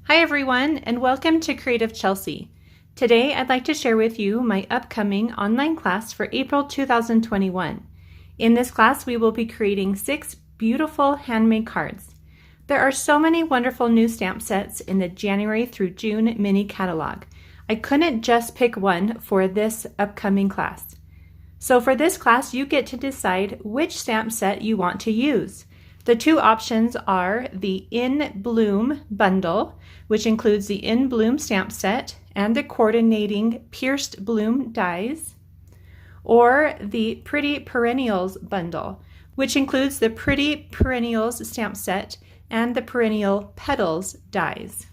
Hi everyone, and welcome to Creative Chelsea. Today I'd like to share with you my upcoming online class for April 2021. In this class we will be creating 6 beautiful handmade cards. There are so many wonderful new stamp sets in the January through June mini catalog. I couldn't just pick one for this upcoming class. So for this class you get to decide which stamp set you want to use. The two options are the In Bloom bundle, which includes the In Bloom stamp set and the coordinating pierced bloom dies, or the Pretty Perennials bundle, which includes the Pretty Perennials stamp set and the Perennial Petals dies.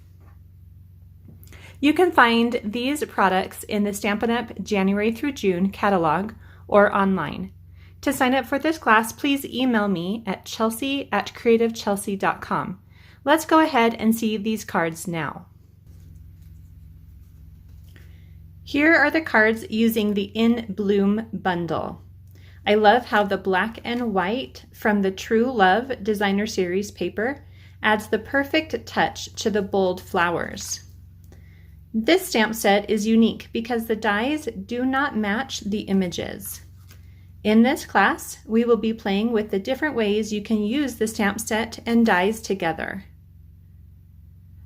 You can find these products in the Stampin' Up! January through June catalog or online. To sign up for this class, please email me at chelsea@creativechelsea.com. Let's go ahead and see these cards now. Here are the cards using the In Bloom bundle. I love how the black and white from the True Love Designer Series paper adds the perfect touch to the bold flowers. This stamp set is unique because the dies do not match the images. In this class, we will be playing with the different ways you can use the stamp set and dies together.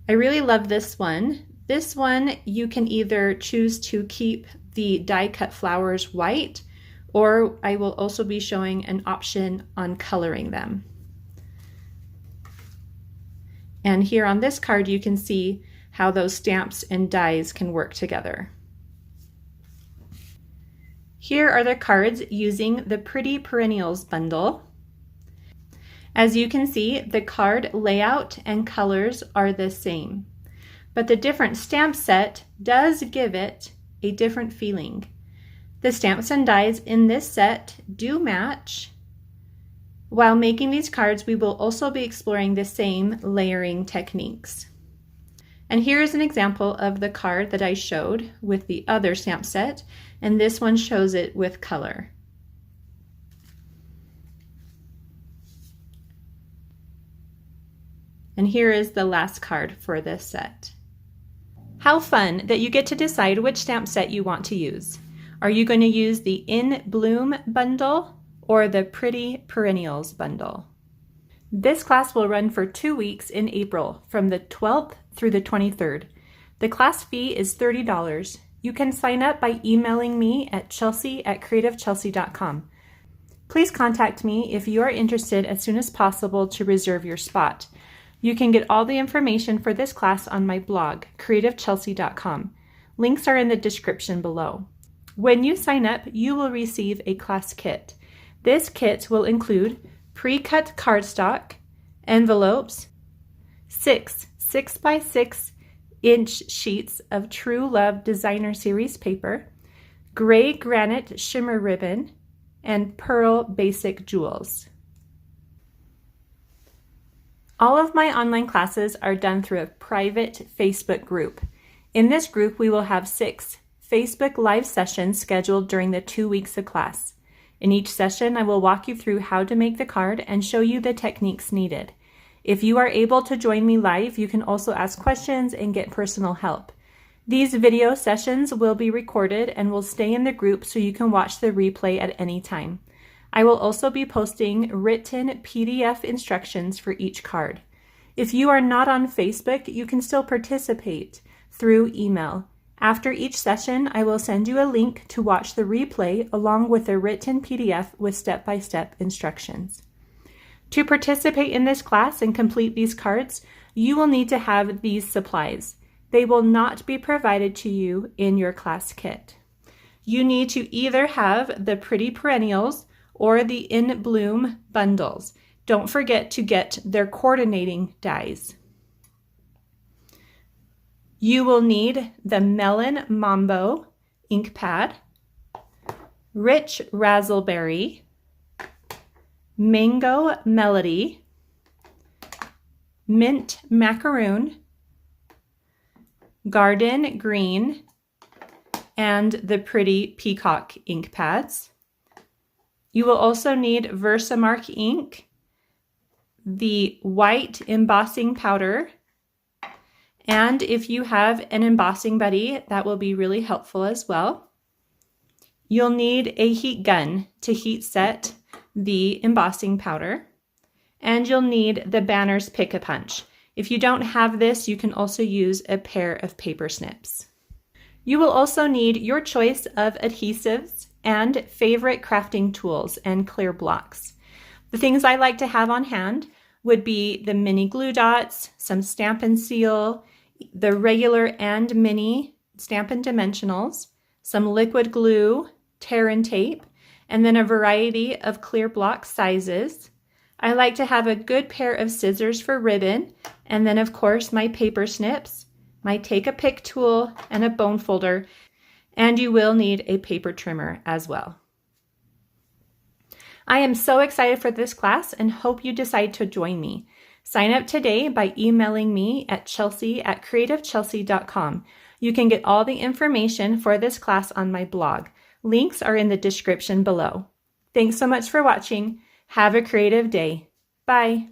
I really love this one. This one, you can either choose to keep the die cut flowers white, or I will also be showing an option on coloring them. And here on this card, you can see how those stamps and dies can work together. Here are the cards using the Pretty Perennials bundle. As you can see, the card layout and colors are the same, but the different stamp set does give it a different feeling. The stamps and dies in this set do match. While making these cards, we will also be exploring the same layering techniques. And here is an example of the card that I showed with the other stamp set, and this one shows it with color. And here is the last card for this set. How fun that you get to decide which stamp set you want to use. Are you going to use the In Bloom bundle or the Pretty Perennials bundle? This class will run for 2 weeks in April, from the 12th through the 23rd. The class fee is $30. You can sign up by emailing me at chelsea@creativechelsea.com. Please contact me if you are interested as soon as possible to reserve your spot. You can get all the information for this class on my blog, creativechelsea.com. Links are in the description below. When you sign up, you will receive a class kit. This kit will include pre-cut cardstock, envelopes, 6 6x6-inch sheets of True Love Designer Series paper, gray granite shimmer ribbon, and pearl basic jewels. All of my online classes are done through a private Facebook group. In this group, we will have 6 Facebook Live sessions scheduled during the 2 weeks of class. In each session, I will walk you through how to make the card and show you the techniques needed. If you are able to join me live, you can also ask questions and get personal help. These video sessions will be recorded and will stay in the group so you can watch the replay at any time. I will also be posting written PDF instructions for each card. If you are not on Facebook, you can still participate through email. After each session, I will send you a link to watch the replay along with a written PDF with step-by-step instructions. To participate in this class and complete these cards, you will need to have these supplies. They will not be provided to you in your class kit. You need to either have the Pretty Perennials or the In Bloom bundles. Don't forget to get their coordinating dies. You will need the Melon Mambo ink pad, Rich Razzleberry, Mango Melody, Mint Macaroon, Garden Green, and the Pretty Peacock ink pads. You will also need Versamark ink, the white embossing powder, And if you have an embossing buddy, that will be really helpful as well. You'll need a heat gun to heat set the embossing powder. And you'll need the Banner's Pick-a-Punch. If you don't have this, you can also use a pair of paper snips. You will also need your choice of adhesives and favorite crafting tools and clear blocks. The things I like to have on hand would be the mini glue dots, some Stampin' Seal, the regular and mini Stampin' Dimensionals, some liquid glue, tear and tape, and then a variety of clear block sizes. I like to have a good pair of scissors for ribbon, and then of course my paper snips, my take a pick tool, and a bone folder, and you will need a paper trimmer as well. I am so excited for this class and hope you decide to join me. Sign up today by emailing me at chelsea@creativechelsea.com. You can get all the information for this class on my blog. Links are in the description below. Thanks so much for watching. Have a creative day. Bye.